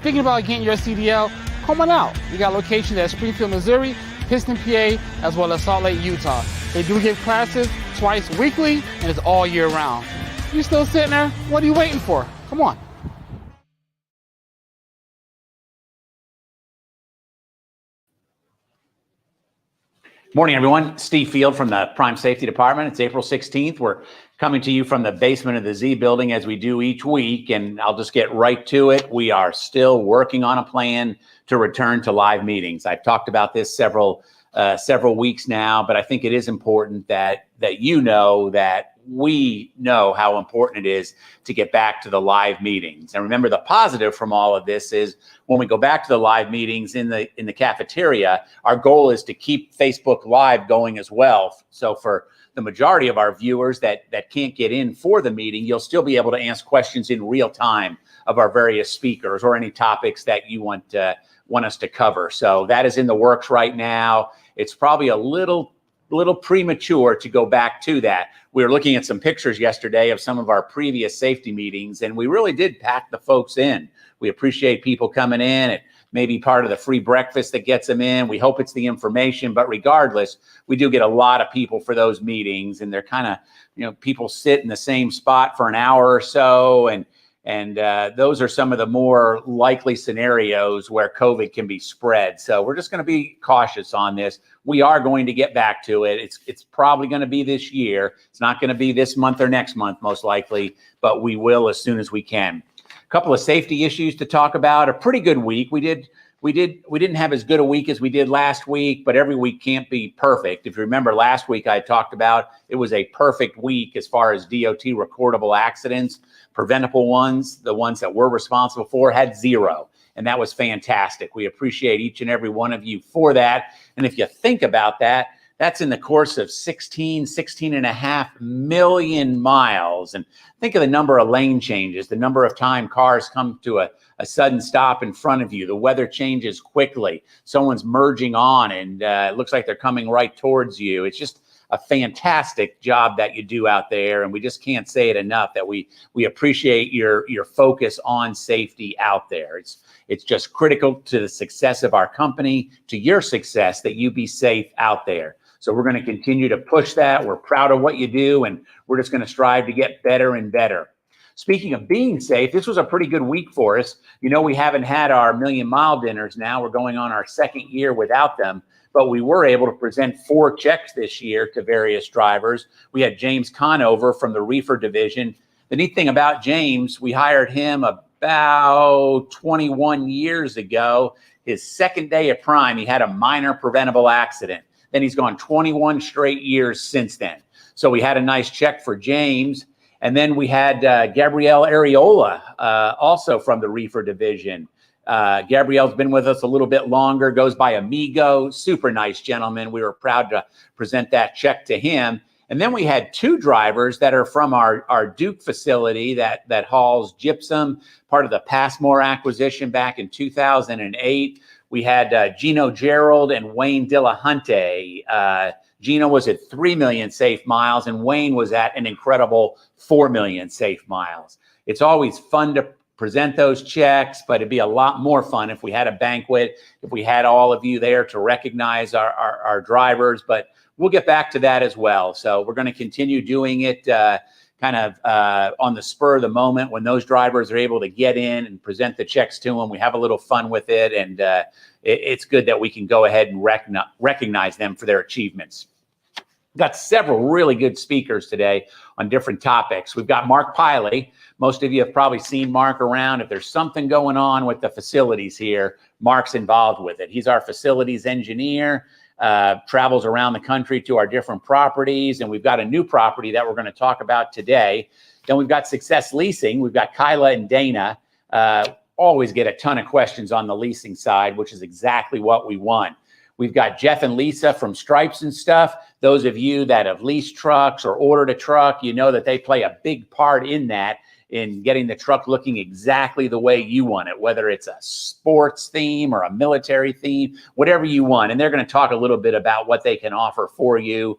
Thinking about getting your CDL? Come on out. We got locations at Springfield, Missouri, Piston, PA, as well as Salt Lake, Utah. They do give classes twice weekly, and it's all year round. You still sitting there? What are you waiting for? Come on. Morning, everyone. Steve Field from the Prime Safety Department. It's April 16th. We're coming to you from the basement of the Z building as we do each week, and I'll just get right to it. We are still working on a plan to return to live meetings. I've talked about this several weeks now, but I think it is important that you know that we know how important it is to get back to the live meetings. And remember, the positive from all of this is when we go back to the live meetings in the cafeteria, our goal is to keep Facebook Live going as well. So for the majority of our viewers that can't get in for the meeting, you'll still be able to ask questions in real time of our various speakers or any topics that you want us to cover. So that is in the works right now. It's probably a little premature to go back to that. We were looking at some pictures yesterday of some of our previous safety meetings, and we really did pack the folks in. We appreciate people coming in. It may be part of the free breakfast that gets them in. We hope it's the information, but regardless, we do get a lot of people for those meetings, and they're kind of, people sit in the same spot for an hour or so, and those are some of the more likely scenarios where COVID can be spread. So we're just going to be cautious on this. We are going to get back to it. It's probably going to be this year. It's not going to be this month or next month, most likely, but we will as soon as we can. A couple of safety issues to talk about. A pretty good week. We didn't have as good a week as we did last week, but every week can't be perfect. If you remember last week, I talked about it was a perfect week as far as DOT recordable accidents. Preventable ones, the ones that we're responsible for, had 0. And that was fantastic. We appreciate each and every one of you for that. And if you think about that, that's in the course of 16 and a half million miles. And think of the number of lane changes, the number of time cars come to a sudden stop in front of you. The weather changes quickly. Someone's merging on and it looks like they're coming right towards you. It's just a fantastic job that you do out there. And we just can't say it enough that we appreciate your focus on safety out there. It's just critical to the success of our company, to your success, that you be safe out there. So we're going to continue to push that. We're proud of what you do, and we're just going to strive to get better and better. Speaking of being safe, this was a pretty good week for us. We haven't had our Million Mile dinners now. We're going on our second year without them. But we were able to present 4 checks this year to various drivers. We had James Conover from the Reefer division. The neat thing about James, we hired him about 21 years ago. His second day at Prime, he had a minor preventable accident. Then he's gone 21 straight years since then. So we had a nice check for James. And then we had Gabrielle Areola, also from the Reefer division. Gabrielle's been with us a little bit longer, goes by Amigo, super nice gentleman. We were proud to present that check to him. And then we had 2 drivers that are from our Duke facility that hauls gypsum, part of the Passmore acquisition back in 2008. We had Gino Gerald and Wayne Dillahunty. Gino was at 3 million safe miles, and Wayne was at an incredible 4 million safe miles. It's always fun to present those checks, but it'd be a lot more fun if we had a banquet, if we had all of you there to recognize our drivers, but we'll get back to that as well. So we're going to continue doing it kind of on the spur of the moment when those drivers are able to get in and present the checks to them. We have a little fun with it, and it's good that we can go ahead and recognize them for their achievements. We've got several really good speakers today on different topics. We've got Mark Piley. Most of you have probably seen Mark around. If there's something going on with the facilities here, Mark's involved with it. He's our facilities engineer, travels around the country to our different properties, and we've got a new property that we're going to talk about today. Then we've got Success Leasing. We've got Kylah and Daynah. Always get a ton of questions on the leasing side, which is exactly what we want. We've got Jeff and Lisa from Stripes and Stuff. Those of you that have leased trucks or ordered a truck, you know that they play a big part in that, in getting the truck looking exactly the way you want it, whether it's a sports theme or a military theme, whatever you want. And they're going to talk a little bit about what they can offer for you.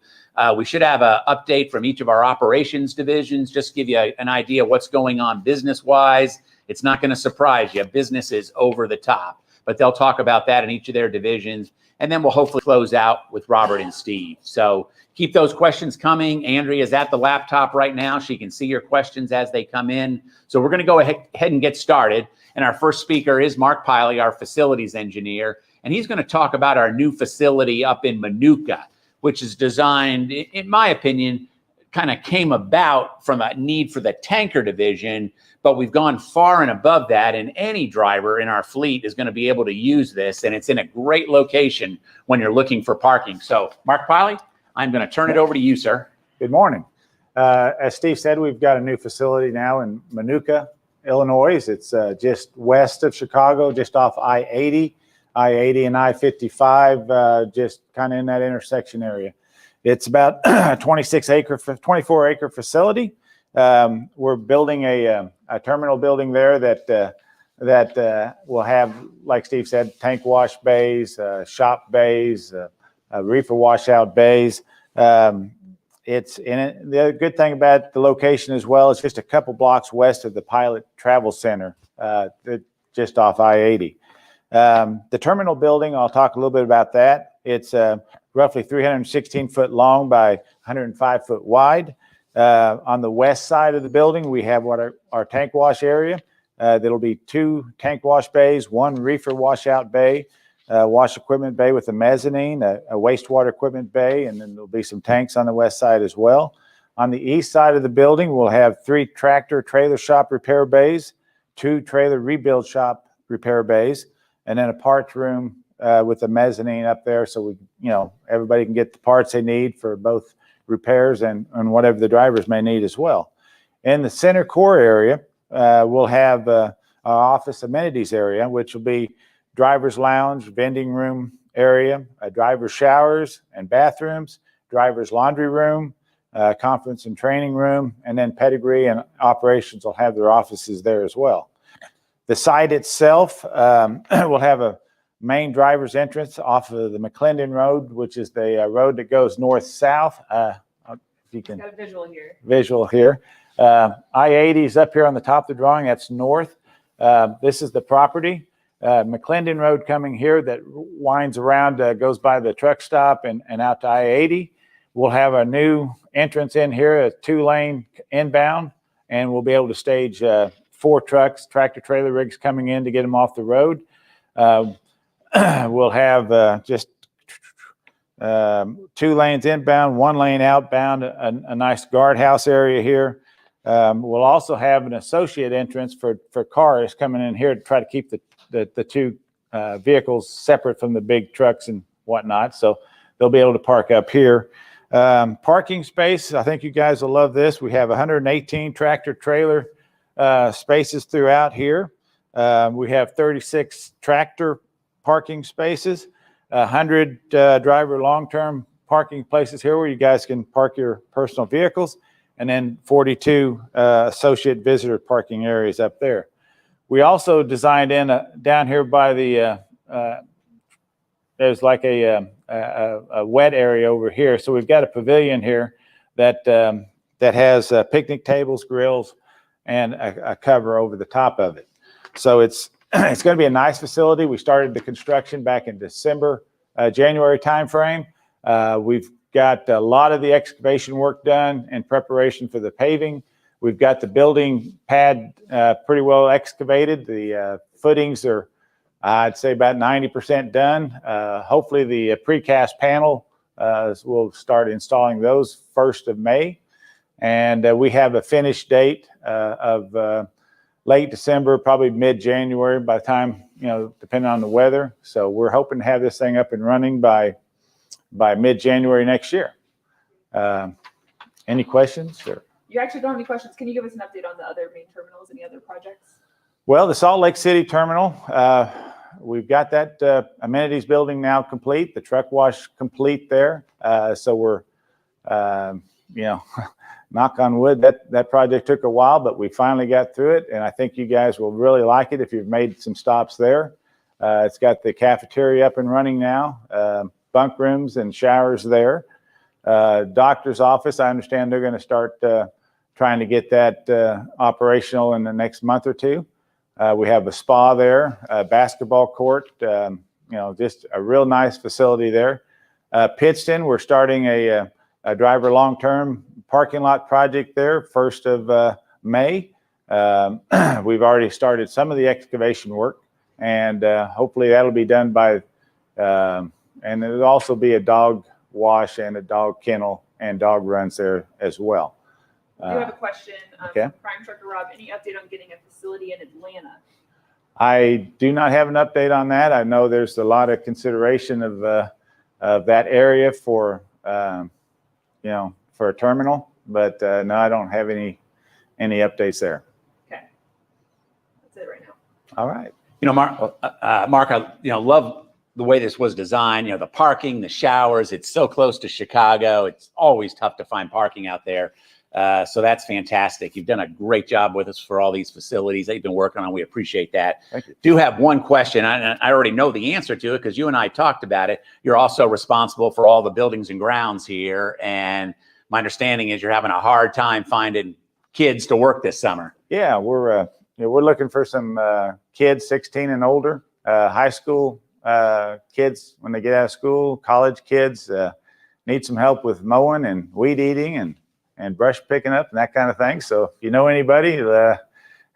We should have an update from each of our operations divisions, just give you an idea of what's going on business-wise. It's not going to surprise you. Business is over the top, but they'll talk about that in each of their divisions. And then we'll hopefully close out with Robert and Steve. So keep those questions coming. Andrea's at the laptop right now. She can see your questions as they come in. So we're going to go ahead and get started. And our first speaker is Mark Piley, our facilities engineer. And he's going to talk about our new facility up in Minooka, which is designed, in my opinion, kind of came about from a need for the tanker division, but we've gone far and above that, and any driver in our fleet is going to be able to use this, and it's in a great location when you're looking for parking. So, Mark Piley, I'm going to turn it over to you, sir. Good morning. As Steve said, we've got a new facility now in Minooka, Illinois. It's just west of Chicago, just off I-80 and I-55, just kind of in that intersection area. It's about a 24 acre facility. We're building a terminal building there that will have, like Steve said, tank wash bays, shop bays, reefer washout bays. It's in it. The good thing about the location as well is just a couple blocks west of the Pilot Travel Center, just off I-80. The terminal building, I'll talk a little bit about that. It's roughly 316 foot long by 105 foot wide. On the west side of the building, we have what our tank wash area. That'll be 2 tank wash bays, 1 reefer washout bay, wash equipment bay with a mezzanine, a wastewater equipment bay, and then there'll be some tanks on the west side as well. On the east side of the building, we'll have 3 tractor trailer shop repair bays, 2 trailer rebuild shop repair bays, and then a parts room with a mezzanine up there, so everybody can get the parts they need for both repairs and whatever the drivers may need as well. In the center core area, we'll have our office amenities area, which will be driver's lounge, vending room area, driver's showers and bathrooms, driver's laundry room, conference and training room, and then pedigree and operations will have their offices there as well. The site itself will have a main driver's entrance off of the McClendon Road, which is the road that goes north-south. If you can got a visual here. Visual here. I-80 is up here on the top of the drawing. That's north. This is the property. McClendon Road coming here that winds around, goes by the truck stop and out to I-80. We'll have a new entrance in here, a 2-lane inbound, and we'll be able to stage 4 trucks, tractor trailer rigs coming in to get them off the road. We'll have just 2 lanes inbound, 1 lane outbound, a nice guardhouse area here. We'll also have an associate entrance for cars coming in here to try to keep the 2 vehicles separate from the big trucks and whatnot. So they'll be able to park up here. Parking space, I think you guys will love this. We have 118 tractor trailer spaces throughout here. We have 36 tractor parking spaces, 100 driver long-term parking places here where you guys can park your personal vehicles, and then 42 associate visitor parking areas up there. We also designed in down here by the there's like a wet area over here. So we've got a pavilion here that has picnic tables, grills, and a cover over the top of it. So it's going to be a nice facility. We started the construction back in December, January timeframe. We've got a lot of the excavation work done in preparation for the paving. We've got the building pad pretty well excavated. The footings are, I'd say, about 90% done. Hopefully the precast panel, we'll start installing those 1st of May. And we have a finish date of late December, probably mid-January by the time, depending on the weather. So we're hoping to have this thing up and running by mid-January next year. Any questions? Or? You actually don't have any questions. Can you give us an update on the other main terminals, any other projects? Well, the Salt Lake City terminal, we've got that amenities building now complete, the truck wash complete there. So we're, knock on wood, that project took a while, but we finally got through it, and I think you guys will really like it if you've made some stops there. It's got the cafeteria up and running now, bunk rooms and showers there. Doctor's office, I understand they're going to start trying to get that operational in the next month or two. We have a spa there, a basketball court, just a real nice facility there. Pittston, we're starting a driver long-term parking lot project there, 1st of May. We've already started some of the excavation work, and hopefully that'll be done by, and there'll also be a dog wash and a dog kennel and dog runs there as well. I do have a question. Okay. Prime Trucker Rob, any update on getting a facility in Atlanta? I do not have an update on that. I know there's a lot of consideration of that area for, for a terminal, but no, I don't have any updates there. Okay. That's it right now. All right. Mark, I love the way this was designed. The parking, the showers. It's so close to Chicago. It's always tough to find parking out there. So that's fantastic. You've done a great job with us for all these facilities that you've been working on. We appreciate that. Thank you. Do have one question. I already know the answer to it because you and I talked about it. You're also responsible for all the buildings and grounds here. And my understanding is you're having a hard time finding kids to work this summer. Yeah, we're looking for some kids 16 and older, high school kids when they get out of school, college kids need some help with mowing and weed eating and brush picking up and that kind of thing. So if you know anybody, have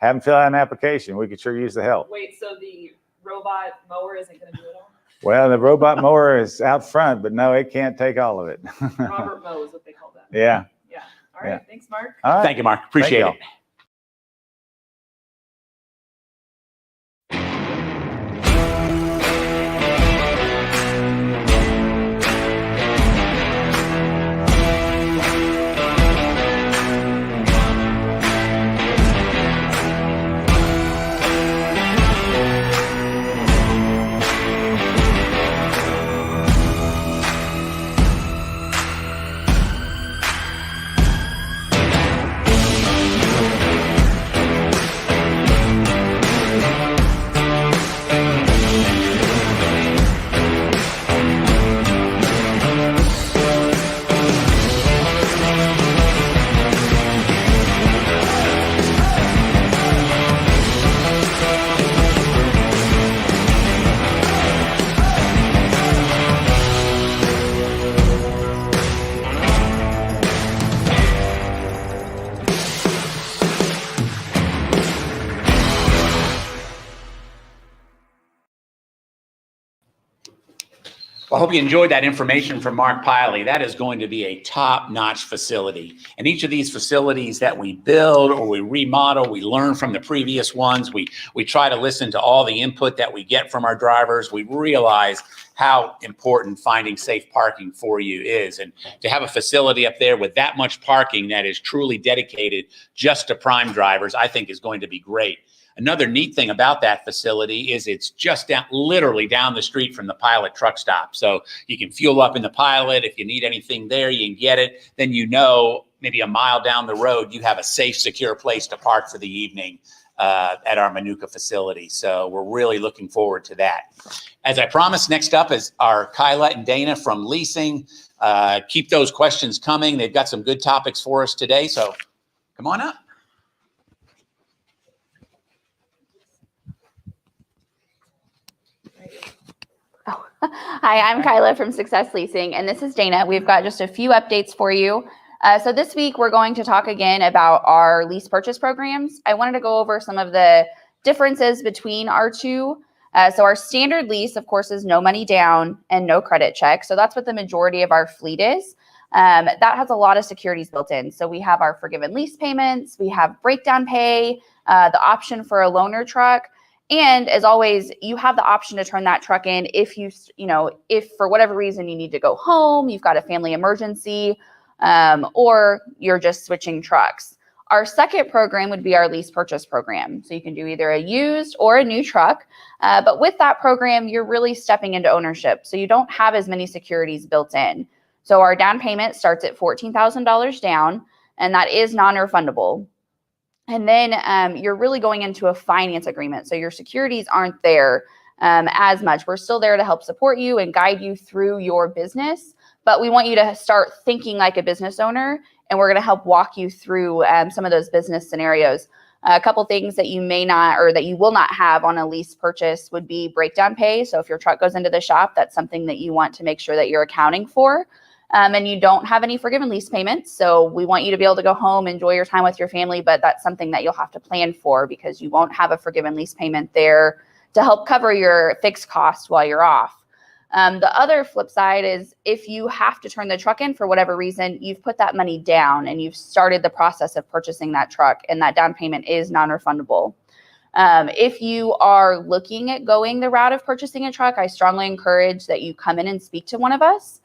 them fill out an application. We could sure use the help. Wait, so the robot mower isn't going to do it all? Well, the robot mower is out front, but no, it can't take all of it. Robert Mow is what they call that. Yeah. Yeah. All right. Yeah. Thanks, Mark. All right. Thank you, Mark. Appreciate Thank it. Well, I hope you enjoyed that information from Mark Piley. That is going to be a top-notch facility. And each of these facilities that we build or we remodel, we learn from the previous ones. We try to listen to all the input that we get from our drivers. We realize how important finding safe parking for you is. And to have a facility up there with that much parking that is truly dedicated just to prime drivers, I think is going to be great. Another neat thing about that facility is it's just literally down the street from the Pilot truck stop. So you can fuel up in the Pilot. If you need anything there, you can get it. Then maybe a mile down the road, you have a safe, secure place to park for the evening at our Minooka facility. So we're really looking forward to that. As I promised, next up is our Kylah and Daynah from Leasing. Keep those questions coming. They've got some good topics for us today. So come on up. Hi, I'm Kylah from Success Leasing, and this is Daynah. We've got just a few updates for you. So this week, we're going to talk again about our lease purchase programs. I wanted to go over some of the differences between our two. So our standard lease, of course, is no money down and no credit check. So that's what the majority of our fleet is. That has a lot of securities built in. So we have our forgiven lease payments, we have breakdown pay, the option for a loaner truck. And as always, you have the option to turn that truck in if if for whatever reason you need to go home, you've got a family emergency, or you're just switching trucks. Our second program would be our lease purchase program. So you can do either a used or a new truck. But with that program, you're really stepping into ownership. So you don't have as many securities built in. So our down payment starts at $14,000 down, and that is non-refundable. And then you're really going into a finance agreement. So your securities aren't there as much. We're still there to help support you and guide you through your business. But we want you to start thinking like a business owner. And we're going to help walk you through some of those business scenarios. A couple things that you may not or that you will not have on a lease purchase would be breakdown pay. So if your truck goes into the shop, that's something that you want to make sure that you're accounting for. And you don't have any forgiven lease payments. So we want you to be able to go home, enjoy your time with your family, but that's something that you'll have to plan for because you won't have a forgiven lease payment there to help cover your fixed costs while you're off. The other flip side is if you have to turn the truck in for whatever reason, you've put that money down and you've started the process of purchasing that truck, and that down payment is non-refundable. If you are looking at going the route of purchasing a truck, I strongly encourage that you come in and speak to one of us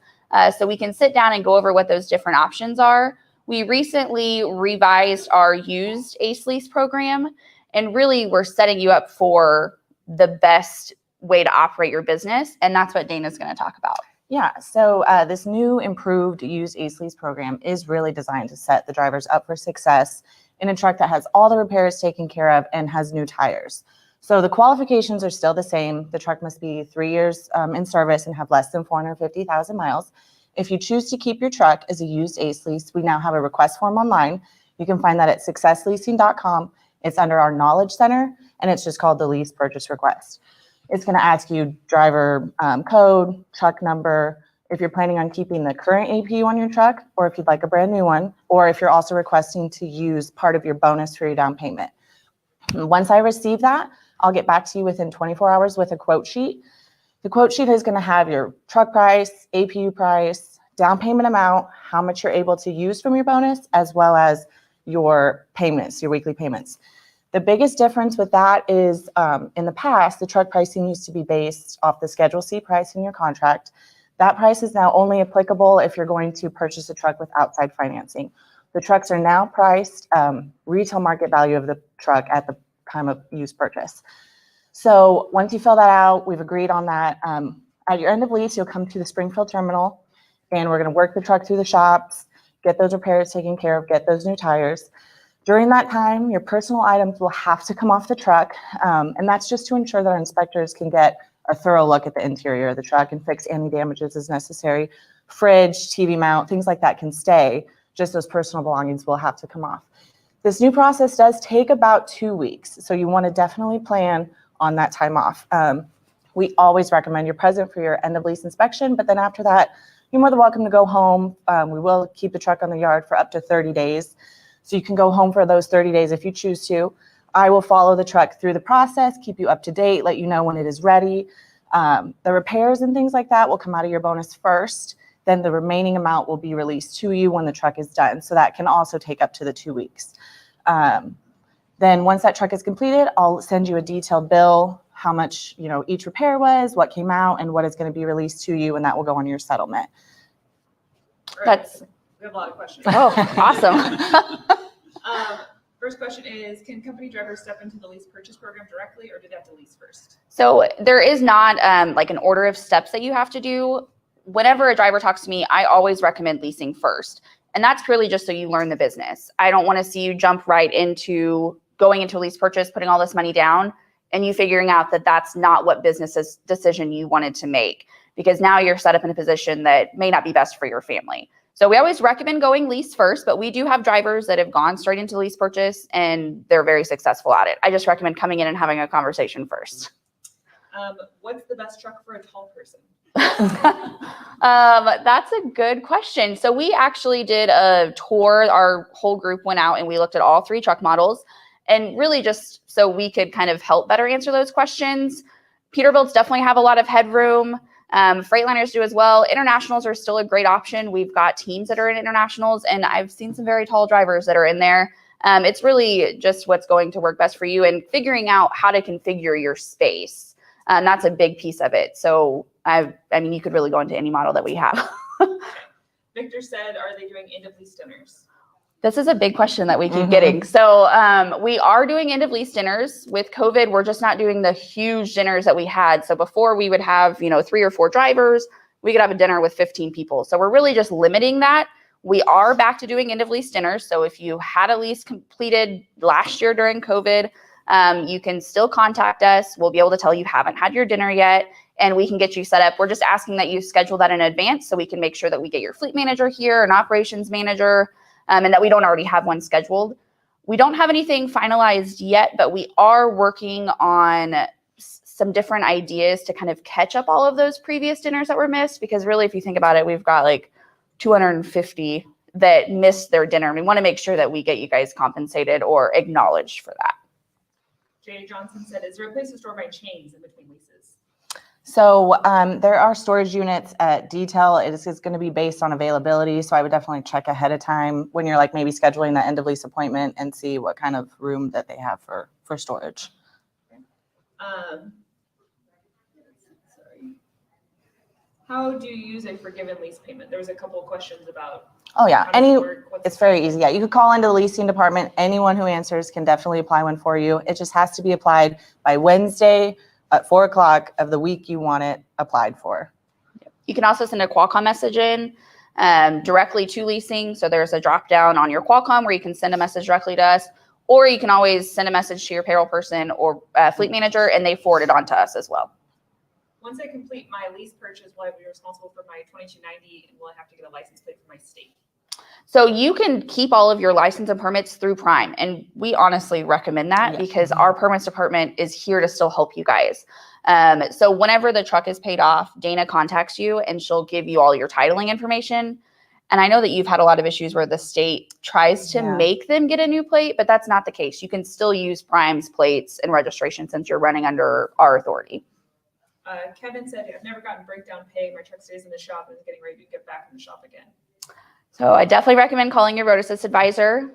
so we can sit down and go over what those different options are. We recently revised our used ACE lease program, and really we're setting you up for the best way to operate your business. And that's what Daynah's going to talk about. Yeah, so this new improved used ACE lease program is really designed to set the drivers up for success in a truck that has all the repairs taken care of and has new tires. So the qualifications are still the same. The truck must be 3 years in service and have less than 450,000 miles. If you choose to keep your truck as a used ACE lease, we now have a request form online. You can find that at successleasing.com. It's under our Knowledge Center, and it's just called the Lease Purchase Request. It's going to ask you driver code, truck number, if you're planning on keeping the current APU on your truck, or if you'd like a brand new one, or if you're also requesting to use part of your bonus for your down payment. Once I receive that, I'll get back to you within 24 hours with a quote sheet. The quote sheet is going to have your truck price, APU price, down payment amount, how much you're able to use from your bonus, as well as your payments, your weekly payments. The biggest difference with that is in the past, the truck pricing used to be based off the Schedule C price in your contract. That price is now only applicable if you're going to purchase a truck with outside financing. The trucks are now priced retail market value of the truck at the time of use purchase. So once you fill that out, we've agreed on that. At your end of lease, you'll come to the Springfield terminal, and we're going to work the truck through the shops, get those repairs taken care of, get those new tires. During that time, your personal items will have to come off the truck, and that's just to ensure that our inspectors can get a thorough look at the interior of the truck and fix any damages as necessary. Fridge, TV mount, things like that can stay. Just those personal belongings will have to come off. This new process does take about 2 weeks, so you want to definitely plan on that time off. We always recommend you're present for your end of lease inspection, but then after that, you're more than welcome to go home. We will keep the truck on the yard for up to 30 days. So you can go home for those 30 days if you choose to. I will follow the truck through the process, keep you up to date, let you know when it is ready. The repairs and things like that will come out of your bonus first. Then the remaining amount will be released to you when the truck is done. So that can also take up to the 2 weeks. Then once that truck is completed, I'll send you a detailed bill, how much each repair was, what came out, and what is going to be released to you, and that will go on your settlement. That's We have a lot of questions. oh, awesome. First question is, can company drivers step into the lease purchase program directly, or do they have to lease first? So there is not like an order of steps that you have to do. Whenever a driver talks to me, I always recommend leasing first. And that's purely just so you learn the business. I don't want to see you jump right into going into a lease purchase, putting all this money down, and you figuring out that that's not what business decision you wanted to make, because now you're set up in a position that may not be best for your family. So we always recommend going lease first, but we do have drivers that have gone straight into lease purchase and they're very successful at it. I just recommend coming in and having a conversation first. What's the best truck for a tall person? That's a good question. So we actually did a tour. Our whole group went out and we looked at all 3 truck models, and really just so we could kind of help better answer those questions. Peterbilts definitely have a lot of headroom. Freightliners do as well. Internationals are still a great option. We've got teams that are in internationals, and I've seen some very tall drivers that are in there. It's really just what's going to work best for you and figuring out how to configure your space. That's a big piece of it. So I mean, you could really go into any model that we have. Victor said, are they doing end of lease dinners? This is a big question that we keep getting. So we are doing end of lease dinners. With COVID, we're just not doing the huge dinners that we had. So before we would have, 3 or 4 drivers, we could have a dinner with 15 people. So we're really just limiting that. We are back to doing end of lease dinners. So if you had a lease completed last year during COVID, you can still contact us. We'll be able to tell you haven't had your dinner yet, and we can get you set up. We're just asking that you schedule that in advance so we can make sure that we get your fleet manager here, an operations manager, and that we don't already have one scheduled. We don't have anything finalized yet, but we are working on some different ideas to kind of catch up all of those previous dinners that were missed, because really, if you think about it, we've got like 250 that missed their dinner. And we want to make sure that we get you guys compensated or acknowledged for that. Jay Johnson said, is there a place to store my chains in between leases? So there are storage units at Detail. It is going to be based on availability. So I would definitely check ahead of time when you're like maybe scheduling the end of lease appointment and see what kind of room that they have for storage. Sorry. How do you use a forgiven lease payment? There was a couple of questions about. Oh yeah, how does it work? it's very easy. Yeah, you could call into the leasing department. Anyone who answers can definitely apply one for you. It just has to be applied by Wednesday at 4 o'clock of the week you want it applied for. You can also send a Qualcomm message in directly to leasing. So there's a drop down on your Qualcomm where you can send a message directly to us, or you can always send a message to your payroll person or fleet manager, and they forward it on to us as well. Once I complete my lease purchase, will I be responsible for my 2290, and will I have to get a license plate from my state? So you can keep all of your license and permits through Prime. And we honestly recommend that because our permits department is here to still help you guys. So whenever the truck is paid off, Daynah contacts you and she'll give you all your titling information. And I know that you've had a lot of issues where the state tries to make them get a new plate, but that's not the case. You can still use Prime's plates and registration since you're running under our authority. Kevin said, I've never gotten breakdown pay. My truck stays in the shop and is getting ready to get back in the shop again. So I definitely recommend calling your Road Assist advisor.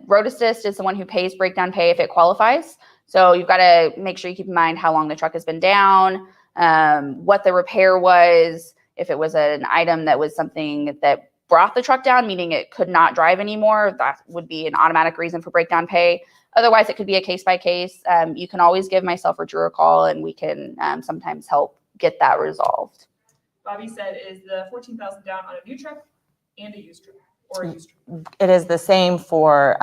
Road Assist is the one who pays breakdown pay if it qualifies. So you've got to make sure you keep in mind how long the truck has been down, what the repair was, if it was an item that was something that brought the truck down, meaning it could not drive anymore, that would be an automatic reason for breakdown pay. Otherwise, it could be a case by case. You can always give myself or Drew a call and we can sometimes help get that resolved. Bobby said, is the $14,000 down on a new truck and a used truck, or a used truck? It is the same for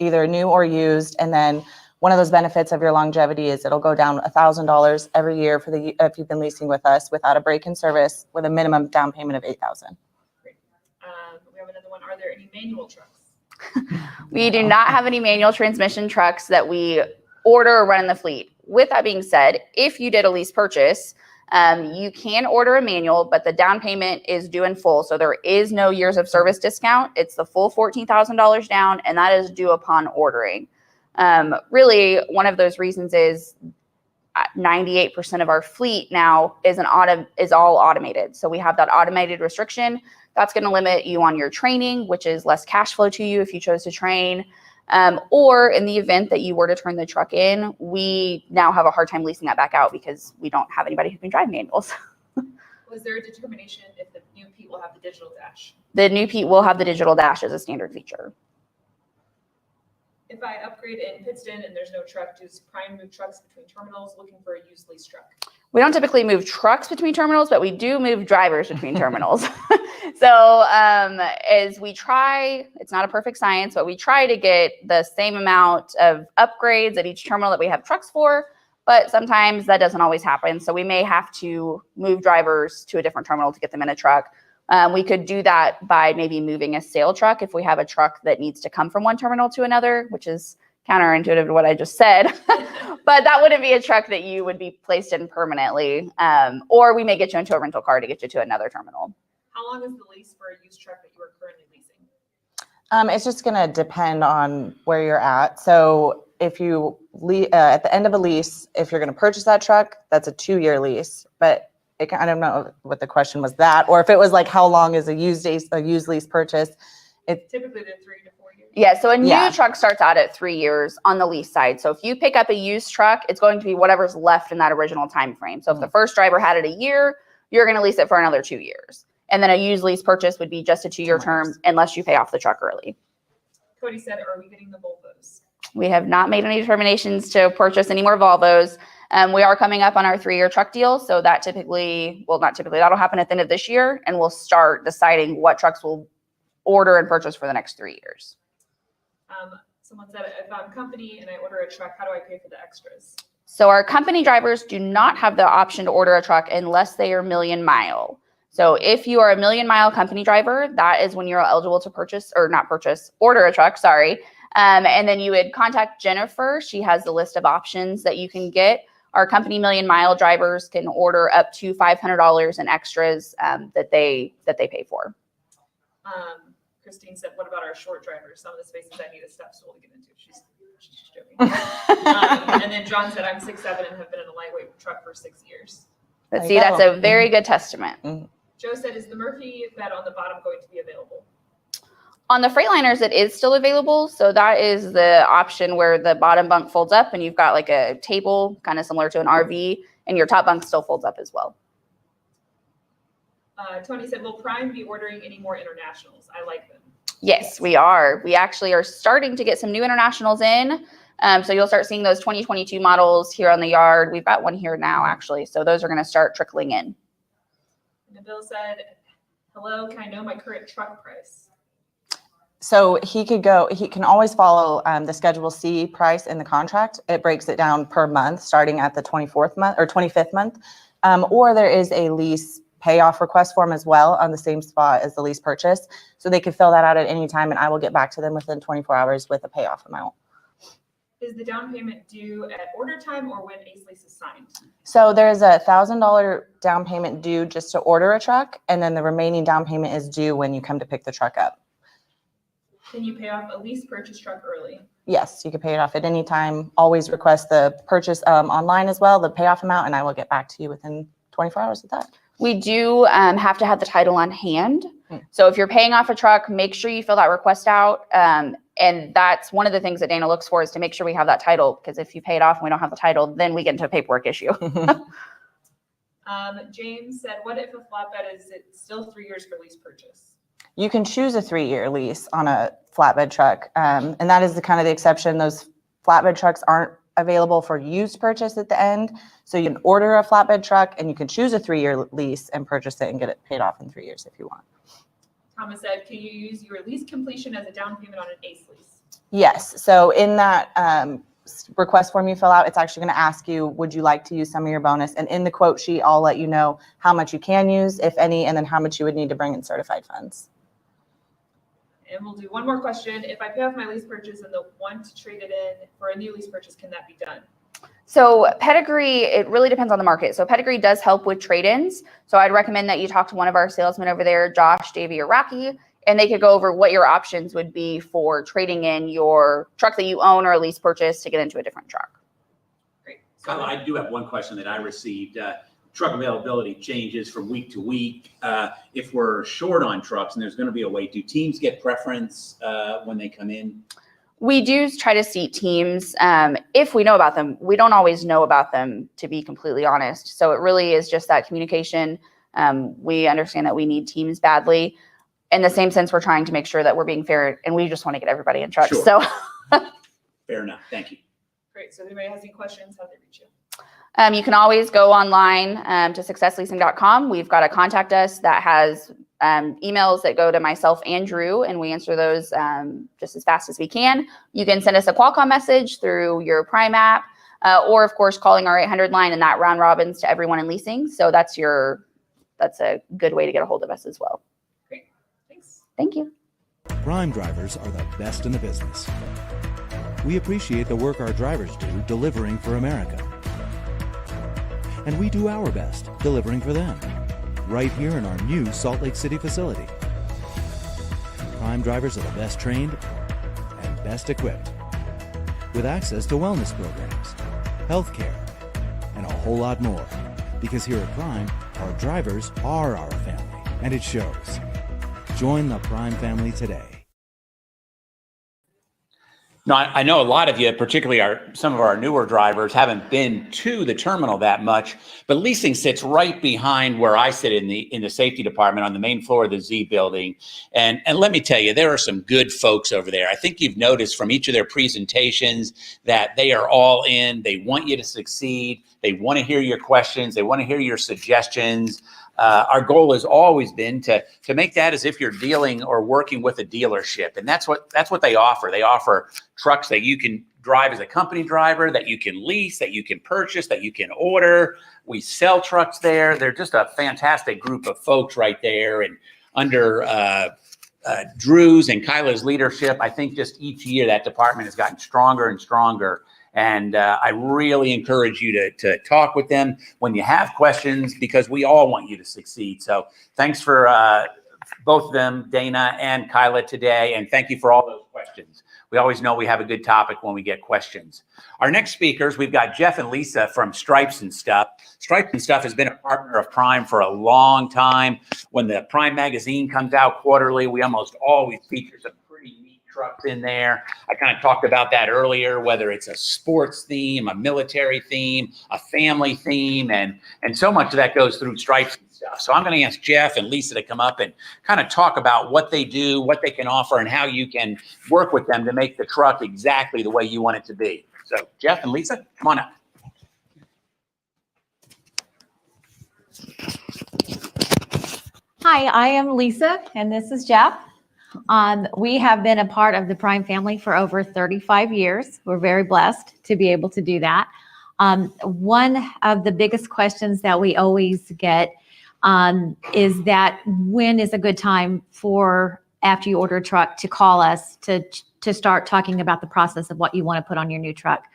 either new or used. And then one of those benefits of your longevity is it'll go down $1,000 every year for the if you've been leasing with us without a break in service with a minimum down payment of $8,000. Great. We have another one. Are there any manual trucks? We do not have any manual transmission trucks that we order or run in the fleet. With that being said, if you did a lease purchase, you can order a manual, but the down payment is due in full. So there is no years of service discount. It's the full $14,000 down, and that is due upon ordering. Really, one of those reasons is 98% of our fleet now is all automated. So we have that automated restriction. That's going to limit you on your training, which is less cash flow to you if you chose to train. Or in the event that you were to turn the truck in, we now have a hard time leasing that back out because we don't have anybody who can drive manuals. Was there a determination if the new Pete will have the digital dash? The new Pete will have the digital dash as a standard feature. If I upgrade in Pittston and there's no truck, does Prime move trucks between terminals looking for a used lease truck? We don't typically move trucks between terminals, but we do move drivers between terminals. So as we try, it's not a perfect science, but we try to get the same amount of upgrades at each terminal that we have trucks for, but sometimes that doesn't always happen. So we may have to move drivers to a different terminal to get them in a truck. We could do that by maybe moving a sale truck if we have a truck that needs to come from one terminal to another, which is counterintuitive to what I just said. But that wouldn't be a truck that you would be placed in permanently. Or we may get you into a rental car to get you to another terminal. How long is the lease for a used truck that you are currently leasing? It's just going to depend on where you're at. So if you at the end of a lease, if you're going to purchase that truck, that's a 2-year lease. But I don't know what the question was that, or if it was like how long is a used lease purchase. Typically they're 3 to 4 years. Yeah, so a new truck starts out at 3 years on the lease side. So if you pick up a used truck, it's going to be whatever's left in that original time frame. So if the first driver had it a year, you're going to lease it for another 2 years. And then a used lease purchase would be just a 2-year term unless you pay off the truck early. Cody said, are we getting the Volvos? We have not made any determinations to purchase any more Volvos. We are coming up on our 3-year truck deal. So that that'll happen at the end of this year. And we'll start deciding what trucks we'll order and purchase for the next 3 years. Someone said, if I'm company and I order a truck, how do I pay for the extras? So our company drivers do not have the option to order a truck unless they are million mile. So if you are a million mile company driver, that is when you're eligible to order a truck, sorry. And then you would contact Jennifer. She has the list of options that you can get. Our company million mile drivers can order up to $500 in extras that they pay for. Christine said, what about our short drivers? Some of the spaces I need a step stool to get into. She's joking. And then John said, I'm 6'7" and have been in a lightweight truck for 6 years. But see, that's a very good testament. Joe said, is the Murphy bed on the bottom going to be available? On the Freightliners, it is still available. So that is the option where the bottom bunk folds up and you've got like a table, kind of similar to an RV, and your top bunk still folds up as well. Tony said, will Prime be ordering any more internationals? I like them. Yes, we are. We actually are starting to get some new internationals in. So you'll start seeing those 2022 models here on the yard. We've got one here now, actually. So those are going to start trickling in. And Bill said, hello, can I know my current truck price? So he can always follow the Schedule C price in the contract. It breaks it down per month, starting at the 24th month or 25th month. Or there is a lease payoff request form as well on the same spot as the lease purchase. So they can fill that out at any time and I will get back to them within 24 hours with a payoff amount. Is the down payment due at order time or when Ace Lease is signed? So there's a $1,000 down payment due just to order a truck. And then the remaining down payment is due when you come to pick the truck up. Can you pay off a lease purchase truck early? Yes, you can pay it off at any time. Always request the purchase online as well, the payoff amount, and I will get back to you within 24 hours with that. We do have to have the title on hand. So if you're paying off a truck, make sure you fill that request out. And that's one of the things that Daynah looks for is to make sure we have that title. Because if you pay it off and we don't have the title, then we get into a paperwork issue. James said, what if a flatbed is it still 3 years for lease purchase? You can choose a 3-year lease on a flatbed truck. And that is the kind of the exception. Those flatbed trucks aren't available for used purchase at the end. So you can order a flatbed truck and you can choose a 3-year lease and purchase it and get it paid off in 3 years if you want. Thomas said, can you use your lease completion as a down payment on an Ace lease? Yes. So in that request form you fill out, it's actually going to ask you, would you like to use some of your bonus? And in the quote sheet, I'll let you know how much you can use, if any, and then how much you would need to bring in certified funds. And we'll do one more question. If I pay off my lease purchase and want to trade it in for a new lease purchase, can that be done? So Pedigree, it really depends on the market. So Pedigree does help with trade-ins. So I'd recommend that you talk to one of our salesmen over there, Josh, Davey, or Rocky, and they could go over what your options would be for trading in your truck that you own or a lease purchase to get into a different truck. Great. Kylah, I do have one question that I received. Truck availability changes from week to week. If we're short on trucks and there's going to be a wait, do teams get preference when they come in? We do try to seat teams if we know about them. We don't always know about them, to be completely honest. So it really is just that communication. We understand that we need teams badly. In the same sense, we're trying to make sure that we're being fair, and we just want to get everybody in trucks. Sure. So Fair enough. Thank you. Great. So if anybody has any questions, how do they reach you? you can always go online to successleasing.com. We've got a contact us that has emails that go to myself and Drew, and we answer those just as fast as we can. You can send us a Qualcomm message through your Prime app, or of course calling our 800 line, and that round robins to everyone in leasing. So that's a good way to get a hold of us as well. Great. Thanks. Thank you. Prime drivers are the best in the business. We appreciate the work our drivers do delivering for America. And we do our best delivering for them, right here in our new Salt Lake City facility. Prime drivers are the best trained and best equipped, with access to wellness programs, healthcare, and a whole lot more. Because here at Prime, our drivers are our family, and it shows. Join the Prime family today. No, I know a lot of you, particularly some of our newer drivers, haven't been to the terminal that much, but leasing sits right behind where I sit in the safety department on the main floor of the Z building. And let me tell you, there are some good folks over there. I think you've noticed from each of their presentations that they are all in. They want you to succeed. They want to hear your questions. They want to hear your suggestions. Our goal has always been to make that as if you're dealing or working with a dealership. And that's what they offer. They offer trucks that you can drive as a company driver, that you can lease, that you can purchase, that you can order. We sell trucks there. They're just a fantastic group of folks right there. And under Drew's and Kylah's leadership, I think just each year that department has gotten stronger and stronger. And I really encourage you to talk with them when you have questions, because we all want you to succeed. So thanks for both of them, Daynah and Kylah, today. And thank you for all those questions. We always know we have a good topic when we get questions. Our next speakers, we've got Jeff and Lisa from Stripes and Stuff. Stripes and Stuff has been a partner of Prime for a long time. When the Prime magazine comes out quarterly, we almost always feature some pretty neat trucks in there. I kind of talked about that earlier, whether it's a sports theme, a military theme, a family theme, and so much of that goes through Stripes and Stuff. So I'm going to ask Jeff and Lisa to come up and kind of talk about what they do, what they can offer, and how you can work with them to make the truck exactly the way you want it to be. So Jeff and Lisa, come on up. Hi, I am Lisa, and this is Jeff. We have been a part of the Prime family for over 35 years. We're very blessed to be able to do that. One of the biggest questions that we always get is that when is a good time for, after you order a truck, to call us to start talking about the process of what you want to put on your new truck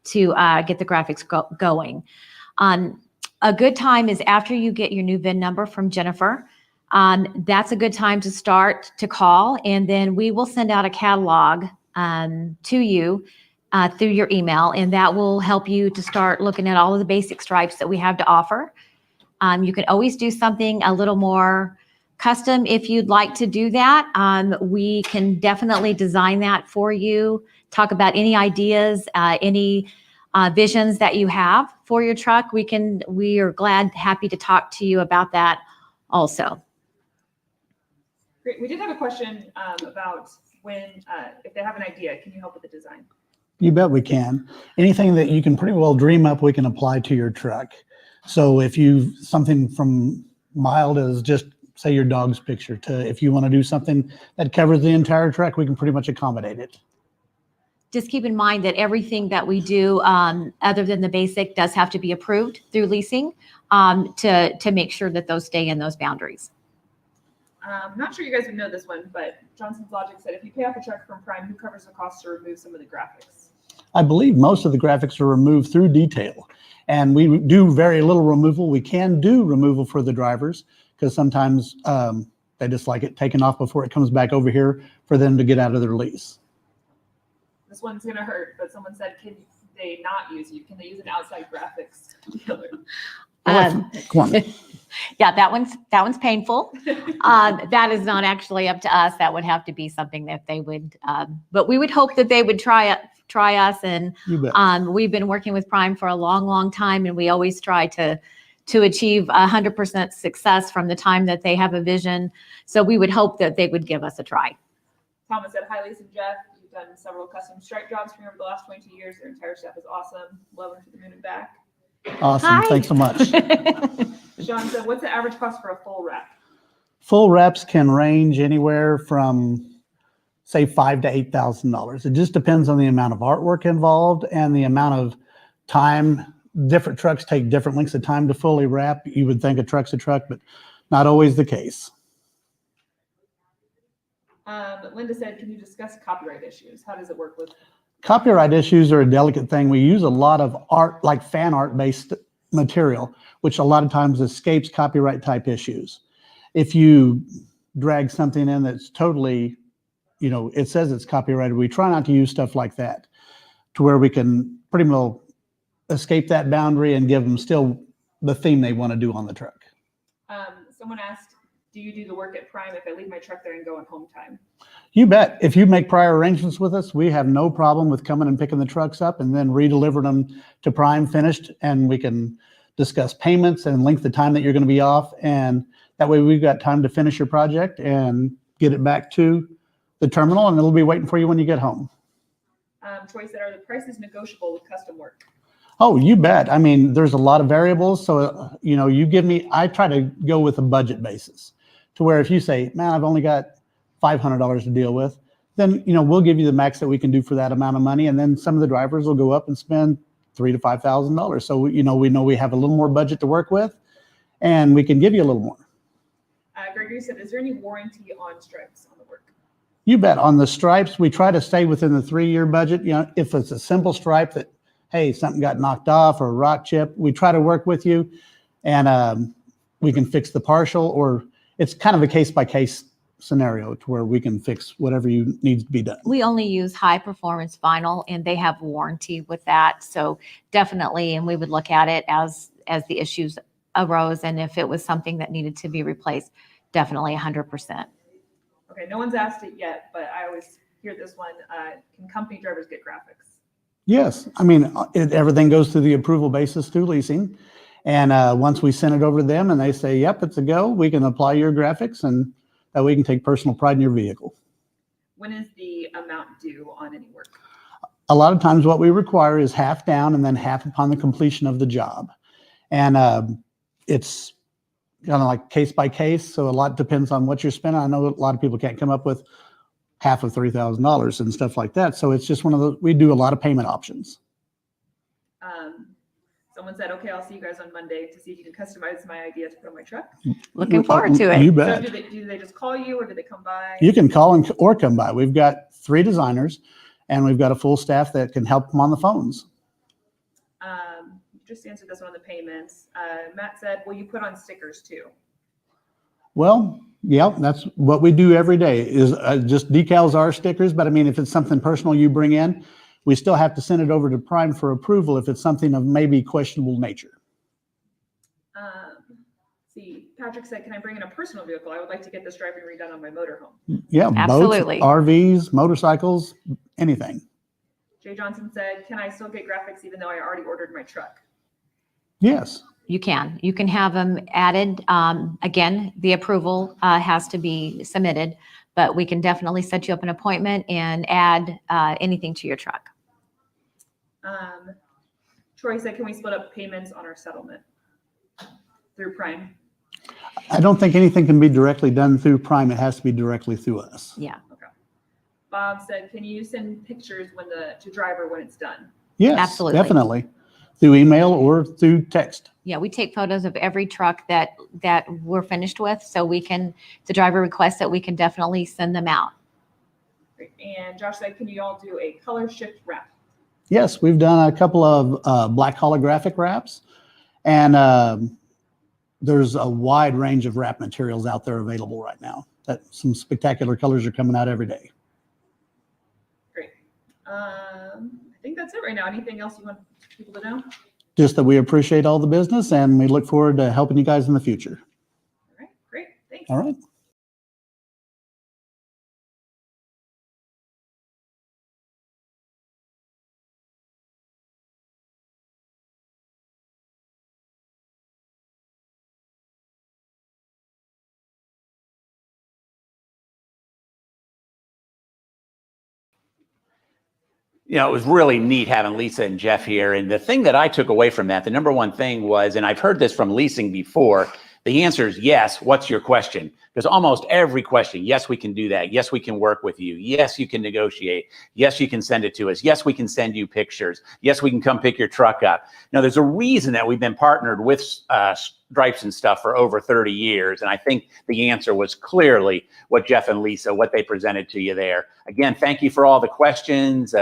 to get the graphics going. A good time is after you get your new VIN number from Jennifer. That's a good time to start to call, and then we will send out a catalog to you through your email, and that will help you to start looking at all of the basic stripes that we have to offer. You can always do something a little more custom if you'd like to do that. We can definitely design that for you, talk about any ideas, any visions that you have for your truck. We are happy to talk to you about that also. Great. We did have a question about when, if they have an idea, can you help with the design? You bet we can. Anything that you can pretty well dream up, we can apply to your truck. So if something from mild as just say your dog's picture to if you want to do something that covers the entire truck, we can pretty much accommodate it. Just keep in mind that everything that we do, other than the basic, does have to be approved through leasing to make sure that those stay in those boundaries. I'm not sure you guys would know this one, but Johnson's Logic said if you pay off a truck from Prime, who covers the cost to remove some of the graphics? I believe most of the graphics are removed through detail, and we do very little removal. We can do removal for the drivers because sometimes they just like it taken off before it comes back over here for them to get out of their lease. This one's going to hurt, but someone said, can they not use you? Can they use an outside graphics dealer? Come on. Yeah, that one's painful. That is not actually up to us. That would have to be something that they would, but we would hope that they would try us. And we've been working with Prime for a long, long time, and we always try to achieve 100% success from the time that they have a vision. So we would hope that they would give us a try. Thomas said, hi, Lisa and Jeff. You've done several custom stripe jobs for me over the last 22 years. Their entire staff is awesome. Love them to the moon and back. Awesome. Hi. Thanks so much. Sean said, what's the average cost for a full wrap? Full wraps can range anywhere from, say, $5,000 to $8,000. It just depends on the amount of artwork involved and the amount of time. Different trucks take different lengths of time to fully wrap. You would think a truck's a truck, but not always the case. Linda said, can you discuss copyright issues? How does it work with? Copyright issues are a delicate thing. We use a lot of art, like fan art based material, which a lot of times escapes copyright type issues. If you drag something in that's totally, it says it's copyrighted, we try not to use stuff like that to where we can pretty well escape that boundary and give them still the theme they want to do on the truck. Someone asked, do you do the work at Prime if I leave my truck there and go on home time? You bet. If you make prior arrangements with us, we have no problem with coming and picking the trucks up and then re-delivering them to Prime finished, and we can discuss payments and length of time that you're going to be off, and that way we've got time to finish your project and get it back to the terminal, and it'll be waiting for you when you get home. Troy said, are the prices negotiable with custom work? Oh, you bet. I mean, there's a lot of variables. So, you give me, I try to go with a budget basis to where if you say, man, I've only got $500 to deal with, then, we'll give you the max that we can do for that amount of money. And then some of the drivers will go up and spend $3,000 to $5,000. So, we know we have a little more budget to work with, and we can give you a little more. Gregory said, is there any warranty on stripes on the work? You bet. On the stripes, we try to stay within the 3-year budget. You know, if it's a simple stripe that, hey, something got knocked off or a rock chip, we try to work with you, and we can fix the partial, or it's kind of a case-by-case scenario to where we can fix whatever you needs to be done. We only use high performance vinyl and they have warranty with that. So definitely, and we would look at it as the issues arose. And if it was something that needed to be replaced, definitely 100%. Okay, no one's asked it yet, but I always hear this one. Can company drivers get graphics? Yes. I mean, everything goes through the approval basis through leasing. And once we send it over to them and they say, yep, it's a go, we can apply your graphics, and that way you can take personal pride in your vehicle. When is the amount due on any work? A lot of times what we require is half down and then half upon the completion of the job. And it's kind of like case by case. So a lot depends on what you're spending. I know a lot of people can't come up with half of $3,000 and stuff like that. So it's just one of those, we do a lot of payment options. Someone said, okay, I'll see you guys on Monday to see if you can customize my idea to put on my truck. Looking forward to it. You So bet. do they just call you or do they come by? You can call or come by. We've got 3 designers and we've got a full staff that can help them on the phones. You just answered this one on the payments. Matt said, will you put on stickers too? Well, yeah, that's what we do every day is just decals are stickers. But I mean, if it's something personal you bring in, we still have to send it over to Prime for approval if it's something of maybe questionable nature. See, Patrick said, can I bring in a personal vehicle? I would like to get this driving redone on my motorhome. Yeah, Absolutely. boats, RVs, motorcycles, anything. Jay Johnson said, can I still get graphics even though I already ordered my truck? Yes. You can have them added. Again, the approval has to be submitted, but we can definitely set you up an appointment and add anything to your truck. Troy said, can we split up payments on our settlement through Prime? I don't think anything can be directly done through Prime. It has to be directly through us. Yeah. Okay. Bob said, can you send pictures to driver when it's done? Yes, Absolutely. definitely. Through email or through text. Yeah, we take photos of every truck that we're finished with, so we can, if the driver requests it, we can definitely send them out. Great. And Josh said, can you all do a color shift wrap? Yes, we've done a couple of black holographic wraps, and there's a wide range of wrap materials out there available right now. Some spectacular colors are coming out every day. Great. I think that's it right now. Anything else you want people to know? Just that we appreciate all the business and we look forward to helping you guys in the future. All right, great. Thanks. All right. You know, it was really neat having Lisa and Jeff here. And the thing that I took away from that, the number one thing was, and I've heard this from leasing before, the answer is yes. What's your question? Because almost every question, yes, we can do that. Yes, we can work with you. Yes, you can negotiate. Yes, you can send it to us. Yes, we can send you pictures. Yes, we can come pick your truck up. Now, there's a reason that we've been partnered with Stripes and stuff for over 30 years. And I think the answer was clearly what Jeff and Lisa, what they presented to you there. Again, thank you for all the questions.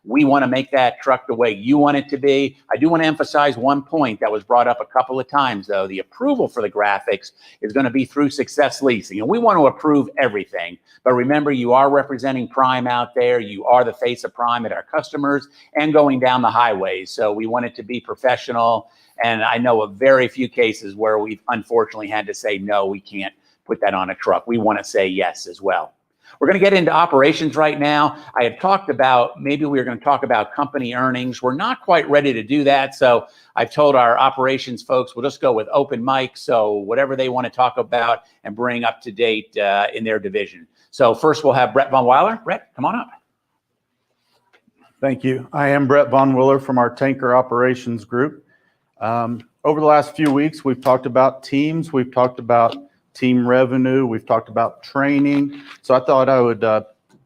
We want to make that truck the way you want it to be. I do want to emphasize one point that was brought up a couple of times, though. The approval for the graphics is going to be through Success Leasing. And we want to approve everything. But remember, you are representing Prime out there. You are the face of Prime at our customers and going down the highways. So we want it to be professional. And I know of very few cases where we've unfortunately had to say, no, we can't put that on a truck. We want to say yes as well. We're going to get into operations right now. I had talked about, maybe we were going to talk about company earnings. We're not quite ready to do that. So I've told our operations folks, we'll just go with open mic. So whatever they want to talk about and bring up to date in their division. So first we'll have Brett Vonwiller. Brett, come on up. Thank you. I am Brett Vonwiller from our tanker operations group. Over the last few weeks, we've talked about teams. We've talked about team revenue. We've talked about training. So I thought I would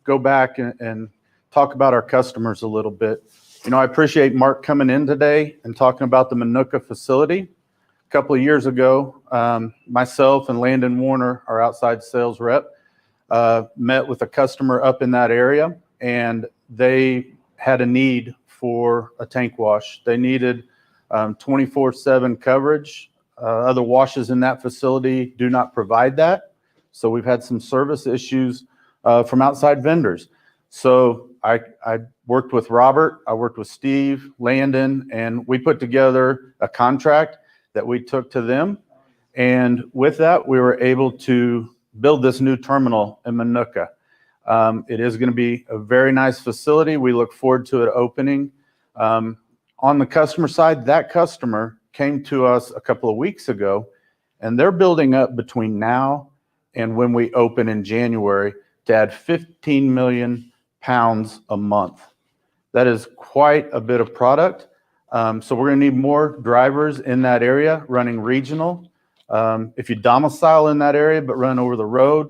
go back and talk about our customers a little bit. You know, I appreciate Mark coming in today and talking about the Minooka facility. A couple of years ago, myself and Landon Warner, our outside sales rep, met with a customer up in that area, and they had a need for a tank wash. They needed 24/7 coverage. Other washes in that facility do not provide that. So we've had some service issues from outside vendors. So I worked with Robert, I worked with Steve, Landon, and we put together a contract that we took to them. And with that, we were able to build this new terminal in Minooka. It is going to be a very nice facility. We look forward to it opening. On the customer side, that customer came to us a couple of weeks ago, and they're building up between now and when we open in January to add 15 million pounds a month. That is quite a bit of product. So we're going to need more drivers in that area running regional. If you domicile in that area but run over the road,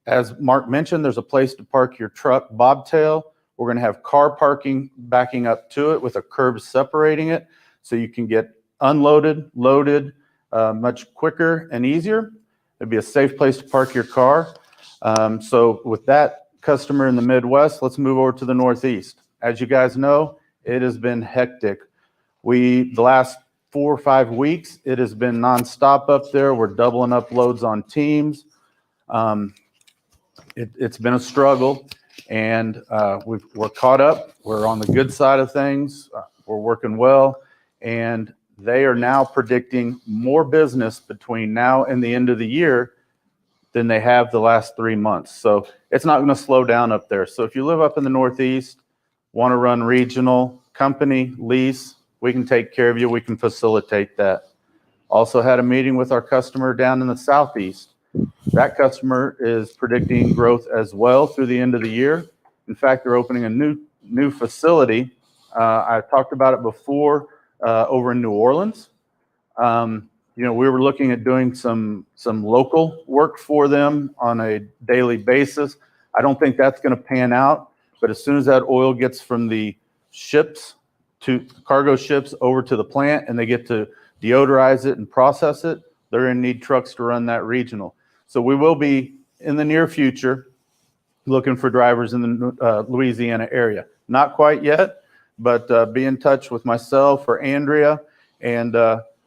as Mark mentioned, there's a place to park your truck bobtail. We're going to have car parking backing up to it with a curb separating it so you can get unloaded, loaded much quicker and easier. It'd be a safe place to park your car. So with that customer in the Midwest, let's move over to the Northeast. As you guys know, it has been hectic. The last 4 or 5 weeks, it has been nonstop up there. We're doubling up loads on teams. It's been a struggle, and we're caught up. We're on the good side of things. We're working well, and they are now predicting more business between now and the end of the year than they have the last 3 months. So it's not going to slow down up there. So if you live up in the Northeast, want to run regional, company, lease, we can take care of you. We can facilitate that. Also had a meeting with our customer down in the Southeast. That customer is predicting growth as well through the end of the year. In fact, they're opening a new facility. I talked about it before over in New Orleans. We were looking at doing some local work for them on a daily basis. I don't think that's going to pan out, but as soon as that oil gets from the ships to cargo ships over to the plant and they get to deodorize it and process it, they're going to need trucks to run that regional. So we will be in the near future looking for drivers in the Louisiana area. Not quite yet, but be in touch with myself or Andrea, and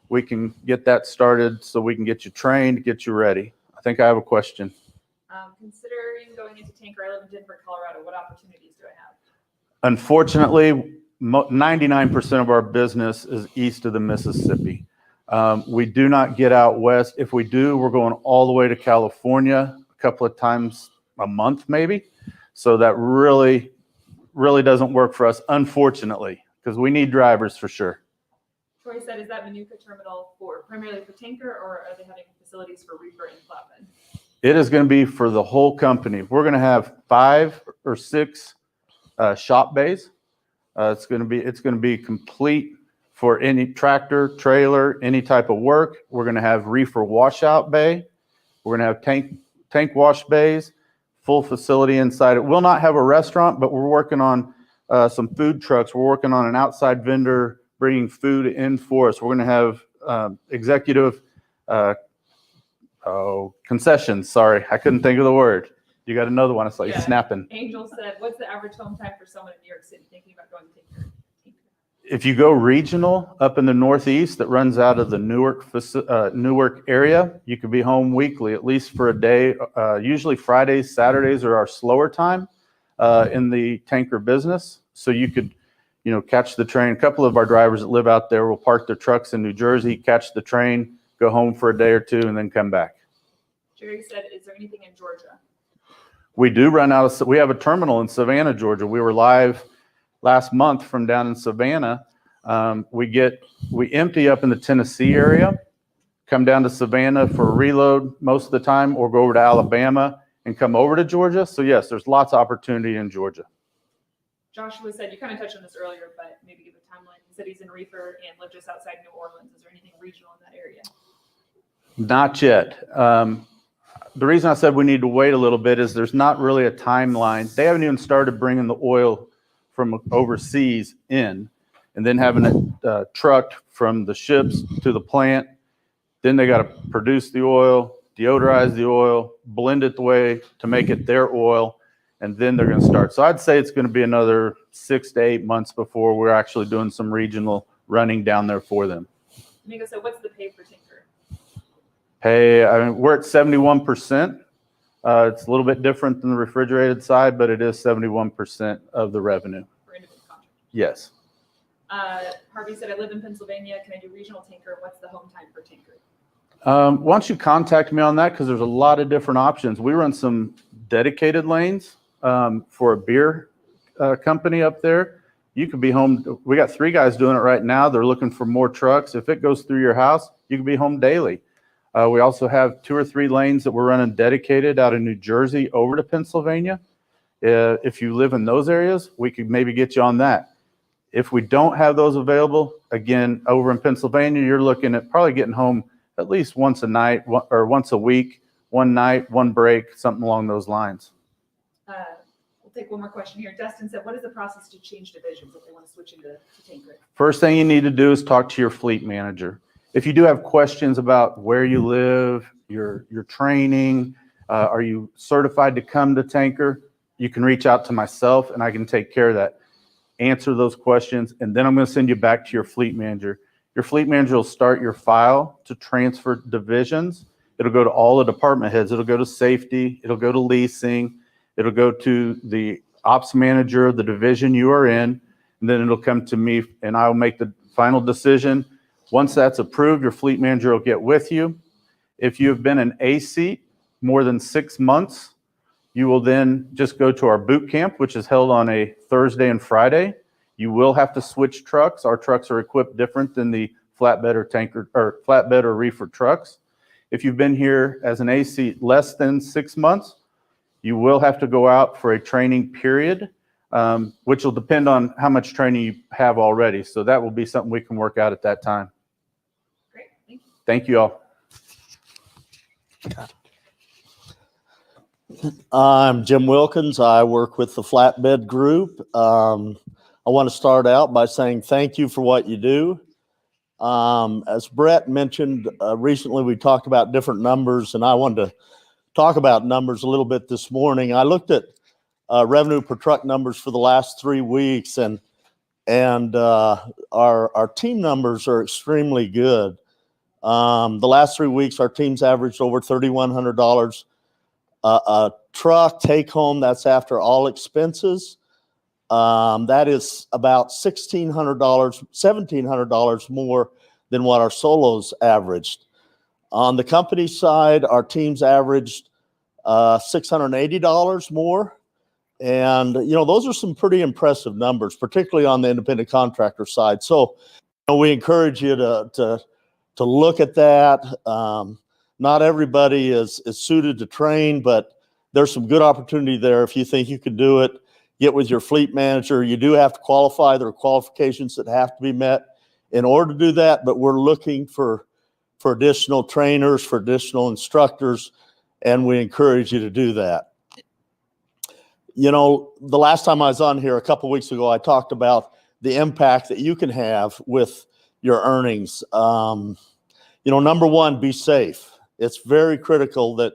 we can get that started so we can get you trained, get you ready. I think I have a question. Considering going into tanker, I live in Denver, Colorado. What opportunities do I have? Unfortunately, 99% of our business is east of the Mississippi. We do not get out west. If we do, we're going all the way to California a couple of times a month, maybe. So that really doesn't work for us, unfortunately, because we need drivers for sure. Troy said, is that Minooka terminal primarily for tanker, or are they having facilities for reefer and flatbed? It is going to be for the whole company. We're going to have 5 or 6 shop bays. It's going to be complete for any tractor, trailer, any type of work. We're going to have reefer washout bay. We're going to have tank wash bays, full facility inside. It will not have a restaurant, but we're working on some food trucks. We're working on an outside vendor bringing food in for us. We're going to have executive concessions. Sorry, I couldn't think of the word. You got another one. It's like snapping. Angel said, what's the average home time for someone in New York City thinking about going to tanker? If you go regional up in the Northeast that runs out of the Newark area, you could be home weekly, at least for a day. Usually Fridays, Saturdays are our slower time in the tanker business. So you could, catch the train. A couple of our drivers that live out there will park their trucks in New Jersey, catch the train, go home for a day or two, and then come back. Jerry said, is there anything in Georgia? We do we have a terminal in Savannah, Georgia. We were live last month from down in Savannah. We empty up in the Tennessee area, come down to Savannah for a reload most of the time, or go over to Alabama and come over to Georgia. So yes, there's lots of opportunity in Georgia. Joshua said, you kind of touched on this earlier, but maybe give a timeline. He said he's in reefer and lives just outside New Orleans. Is there anything regional in that area? Not yet. The reason I said we need to wait a little bit is there's not really a timeline. They haven't even started bringing the oil from overseas in, and then having it trucked from the ships to the plant Then they got to produce the oil, deodorize the oil, blend it the way to make it their oil, and then they're going to start. So I'd say it's going to be another 6 to 8 months before we're actually doing some regional running down there for them. Minooka, so what's the pay per tanker? Hey, I mean, we're at 71%. It's a little bit different than the refrigerated side, but it is 71% of the revenue. For independent contractors? Yes. Harvey said, I live in Pennsylvania. Can I do regional tanker? What's the home time per tanker? Why don't you contact me on that? Because there's a lot of different options. We run some dedicated lanes for a beer company up there. You could be home. We got 3 guys doing it right now. They're looking for more trucks. If it goes through your house, you can be home daily. We also have 2 or 3 lanes that we're running dedicated out of New Jersey over to Pennsylvania. If you live in those areas, we could maybe get you on that. If we don't have those available, again, over in Pennsylvania, you're looking at probably getting home at least once a night or once a week, one night, one break, something along those lines. We'll take one more question here. Dustin said, what is the process to change divisions if they want to switch into tanker? First thing you need to do is talk to your fleet manager. If you do have questions about where you live, your training, are you certified to come to tanker, you can reach out to myself and I can take care of that. Answer those questions, and then I'm going to send you back to your fleet manager. Your fleet manager will start your file to transfer divisions. It'll go to all the department heads. It'll go to safety. It'll go to leasing. It'll go to the ops manager of the division you are in, and then it'll come to me, and I'll make the final decision. Once that's approved, your fleet manager will get with you. If you have been an A seat more than 6 months, you will then just go to our boot camp, which is held on a Thursday and Friday. You will have to switch trucks. Our trucks are equipped different than the flatbed or tanker or flatbed or reefer trucks. If you've been here as an A seat less than 6 months, you will have to go out for a training period, which will depend on how much training you have already. So that will be something we can work out at that time. Great, thank you. Thank you all. I'm Jim Wilkins. I work with the Flatbed Group. I want to start out by saying thank you for what you do. As Brett mentioned, recently we talked about different numbers, and I wanted to talk about numbers a little bit this morning. I looked at revenue per truck numbers for the last 3 weeks, and our team numbers are extremely good. The last 3 weeks, our teams averaged over $3,100 a truck take home. That's after all expenses. That is about $1,600, $1,700 more than what our solos averaged. On the company side, our teams averaged $680 more. And, you know, those are some pretty impressive numbers, particularly on the independent contractor side. So, you know, we encourage you to look at that. Not everybody is suited to train, but there's some good opportunity there. If you think you can do it, get with your fleet manager. You do have to qualify. There are qualifications that have to be met in order to do that, but we're looking for additional trainers, for additional instructors, and we encourage you to do that. You know, the last time I was on here a couple of weeks ago, I talked about the impact that you can have with your earnings. You know, number one, be safe. It's very critical that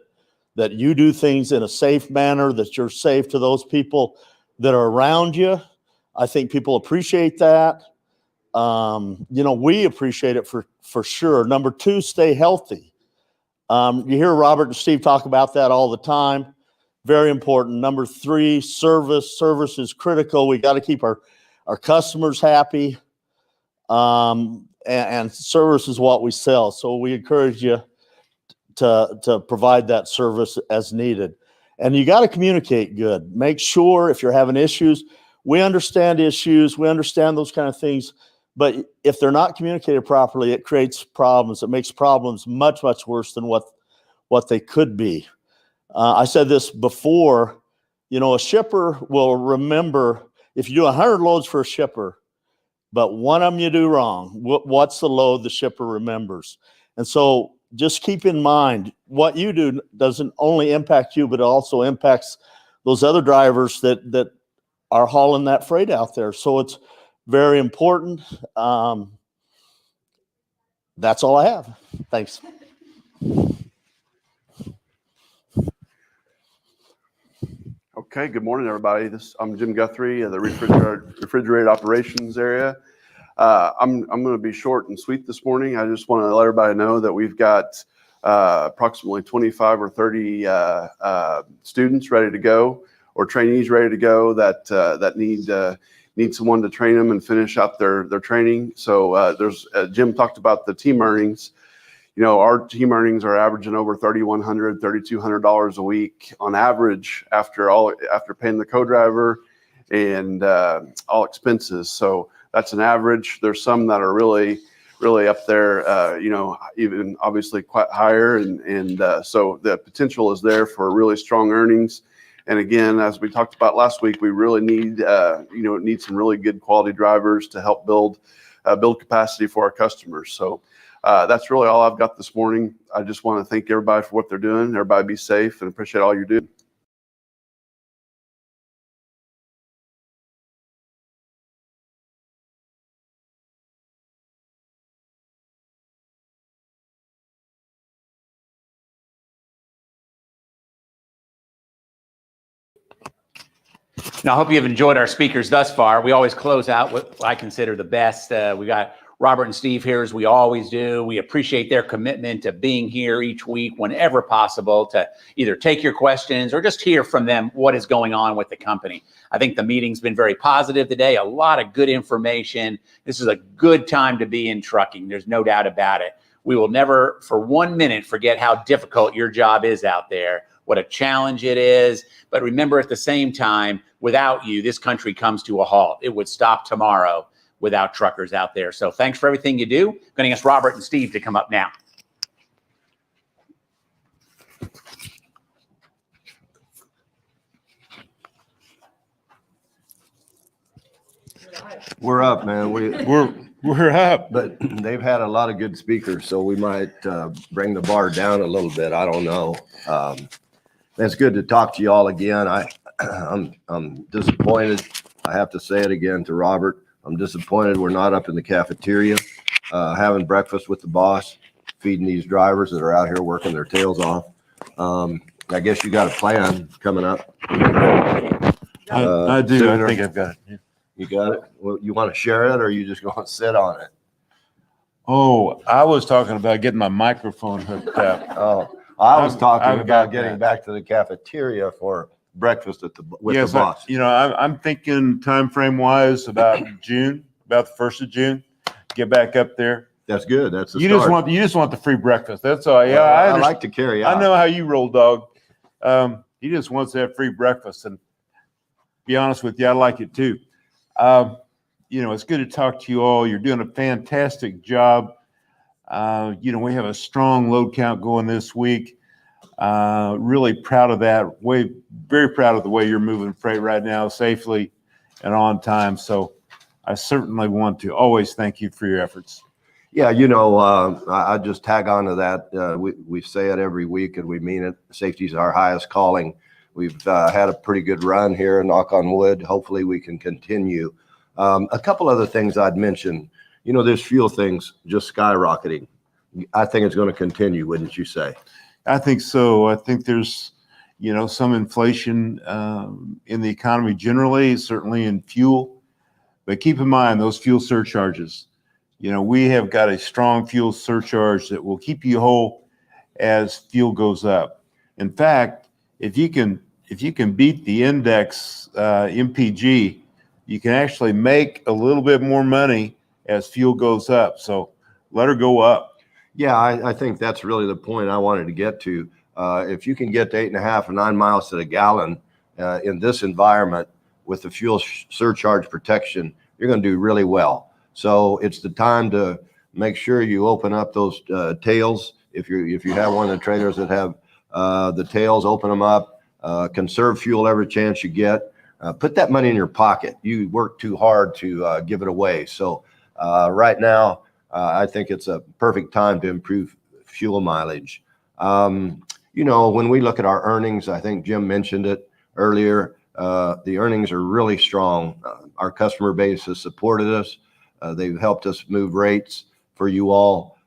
you do things in a safe manner, that you're safe to those people that are around you. I think people appreciate that. You know, we appreciate it for sure. Number two, stay healthy. You hear Robert and Steve talk about that all the time. Very important. Number three, service. Service is critical. We got to keep our customers happy. And service is what we sell. So we encourage you to provide that service as needed. And you got to communicate good. Make sure if you're having issues, we understand issues, we understand those kind of things, but if they're not communicated properly, it creates problems. It makes problems much, much worse than what they could be. I said this before, you know, a shipper will remember if you do 100 loads for a shipper, but one of them you do wrong, what's the load the shipper remembers? And so just keep in mind what you do doesn't only impact you, but it also impacts those other drivers that are hauling that freight out there. So it's very important. That's all I have. Thanks. Okay, good morning, everybody. I'm Jim Guthrie of the refrigerated operations area. I'm going to be short and sweet this morning. I just want to let everybody know that we've got approximately 25 or 30 students ready to go, or trainees ready to go that need someone to train them and finish out their training. So there's Jim talked about the team earnings. You know, our team earnings are averaging over $3,100, $3,200 a week on average after paying the co-driver and all expenses. So that's an average. There's some that are really up there, you know, even obviously quite higher. And so the potential is there for really strong earnings. And again, as we talked about last week, we really need some really good quality drivers to help build capacity for our customers. So that's really all I've got this morning. I just want to thank everybody for what they're doing. Everybody be safe and appreciate all you're doing. Now, I hope you've enjoyed our speakers thus far. We always close out with what I consider the best. We got Robert and Steve here, as we always do. We appreciate their commitment to being here each week whenever possible to either take your questions or just hear from them what is going on with the company. I think the meeting's been very positive today, a lot of good information. This is a good time to be in trucking. There's no doubt about it. We will never for 1 minute forget how difficult your job is out there, what a challenge it is. But remember, at the same time, without you, this country comes to a halt. It would stop tomorrow without truckers out there. So thanks for everything you do. I'm going to ask Robert and Steve to come up now. We're up, man. We're up. But they've had a lot of good speakers, so we might bring the bar down a little bit. I don't know. It's good to talk to you all again. I'm disappointed. I have to say it again to Robert. I'm disappointed we're not up in the cafeteria having breakfast with the boss, feeding these drivers that are out here working their tails off. I guess you got a plan coming up. I do. Sooner. I think I've got it. Yeah. You got it? Well, you want to share it, or you just going to sit on it? Oh, I was talking about getting my microphone hooked up. Oh, I was talking I've about got getting that. back to the cafeteria for breakfast with Yes, the boss. you know, I'm thinking time frame wise about June, about the 1st of June. Get back up there. That's good. That's the You start. just want the free breakfast. That's all. Yeah, I like to carry out. I know how you roll, dog. He just wants that free breakfast, and be honest with you, I like it too. You know, it's good to talk to you all. You're doing a fantastic job. You know, we have a strong load count going this week. Really proud of that. Very proud of the way you're moving freight right now, safely and on time. So I certainly want to always thank you for your efforts. Yeah, you know, I just tag on to that. We say it every week, and we mean it. Safety is our highest calling. We've had a pretty good run here, knock on wood. Hopefully we can continue. A couple other things I'd mention. You know, this fuel thing's just skyrocketing. I think it's going to continue, wouldn't you say? I think so. I think there's, you know, some inflation in the economy generally, certainly in fuel. But keep in mind those fuel surcharges. You know, we have got a strong fuel surcharge that will keep you whole as fuel goes up. In fact, if you can beat the index MPG, you can actually make a little bit more money as fuel goes up. So let her go up. Yeah, I think that's really the point I wanted to get to. If you can get to 8.5 or 9 miles to the gallon in this environment with the fuel surcharge protection, you're going to do really well. So it's the time to make sure you open up those tails. If you have one of the trailers that have the tails, open them up. Conserve fuel every chance you get. Put that money in your pocket. You work too hard to give it away. So right now, I think it's a perfect time to improve fuel mileage. You know, when we look at our earnings, I think Jim mentioned it earlier, the earnings are really strong. Our customer base has supported us. They've helped us move rates for you all.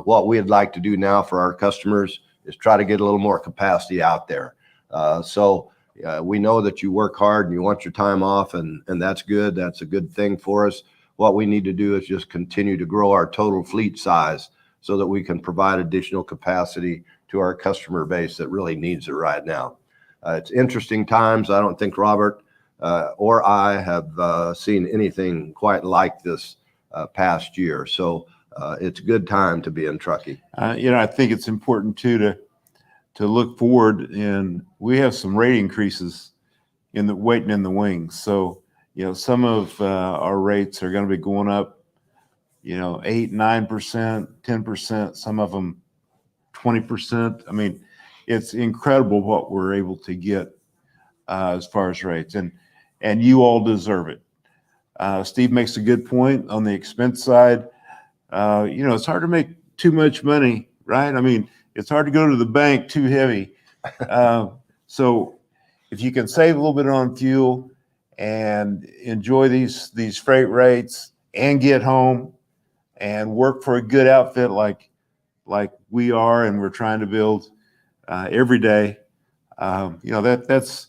What we'd like to do now for our customers is try to get a little more capacity out there. So, We know that you work hard and you want your time off, and that's good. That's a good thing for us. What we need to do is just continue to grow our total fleet size so that we can provide additional capacity to our customer base that really needs it right now. It's interesting times. I don't think Robert or I have seen anything quite like this past year. So it's a good time to be in trucking. I think it's important too to look forward, and we have some rate increases waiting in the wings. So some of our rates are going to be going up 8, 9%, 10%, some of them 20%. I mean, it's incredible what we're able to get as far as rates, and you all deserve it. Steve makes a good point on the expense side. It's hard to make too much money, right? I mean, it's hard to go to the bank too heavy. So if you can save a little bit on fuel and enjoy these freight rates and get home and work for a good outfit like we are and we're trying to build every day, that's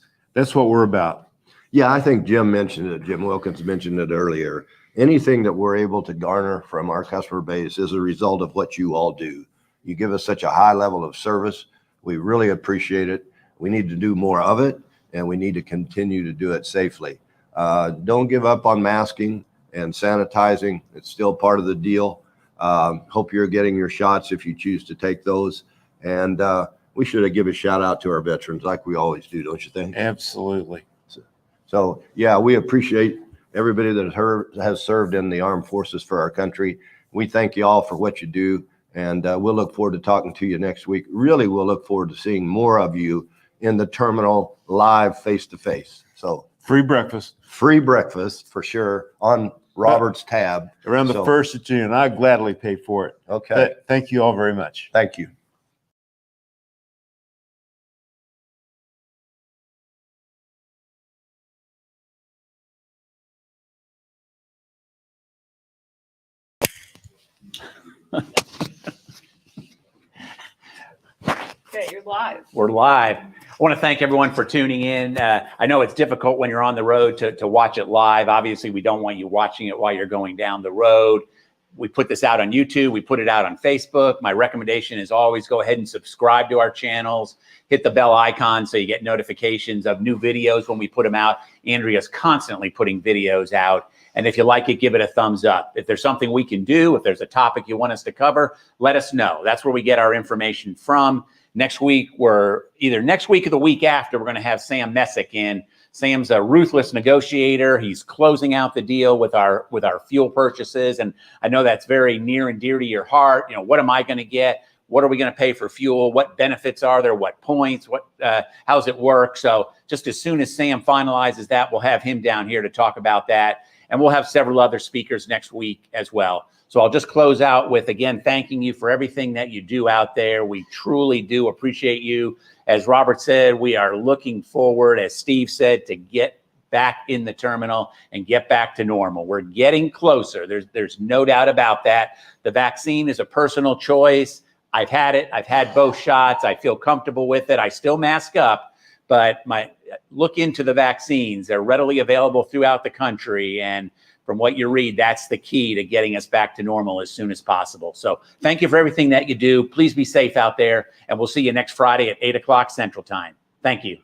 what we're about. Yeah, I think Jim Wilkins mentioned it earlier. Anything that we're able to garner from our customer base is a result of what you all do. You give us such a high level of service. We really appreciate it. We need to do more of it, and we need to continue to do it safely. Don't give up on masking and sanitizing. It's still part of the deal. Hope you're getting your shots if you choose to take those. And we should give a shout out to our veterans like we always do, don't you think? Absolutely. So yeah, we appreciate everybody that has served in the armed forces for our country. We thank you all for what you do, and we'll look forward to talking to you next week. Really, we'll look forward to seeing more of you in the terminal live face-to-face. So free breakfast for sure on Robert's tab. Around the 1st of June. I'd gladly pay for it. Okay. Thank you all very much. Thank you. Okay, you're live. We're live. I want to thank everyone for tuning in. I know it's difficult when you're on the road to watch it live. Obviously, we don't want you watching it while you're going down the road. We put this out on YouTube. We put it out on Facebook. My recommendation is always go ahead and subscribe to our channels. Hit the bell icon so you get notifications of new videos when we put them out. Andrea's constantly putting videos out. And if you like it, give it a thumbs up. If there's something we can do, if there's a topic you want us to cover, let us know. That's where we get our information from. Next week, either next week or the week after, we're going to have Sam Messick in. Sam's a ruthless negotiator. He's closing out the deal with our fuel purchases. And I know that's very near and dear to your heart. What am I going to get? What are we going to pay for fuel? What benefits are there? What points? How does it work? So just as soon as Sam finalizes that, we'll have him down here to talk about that. And we'll have several other speakers next week as well. So I'll just close out with, again, thanking you for everything that you do out there. We truly do appreciate you. As Robert said, we are looking forward, as Steve said, to get back in the terminal and get back to normal. We're getting closer. There's no doubt about that. The vaccine is a personal choice. I've had it. I've had both shots. I feel comfortable with it. I still mask up, but look into the vaccines. They're readily available throughout the country. And from what you read, that's the key to getting us back to normal as soon as possible. So thank you for everything that you do. Please be safe out there, and we'll see you next Friday at 8 o'clock Central Time. Thank you.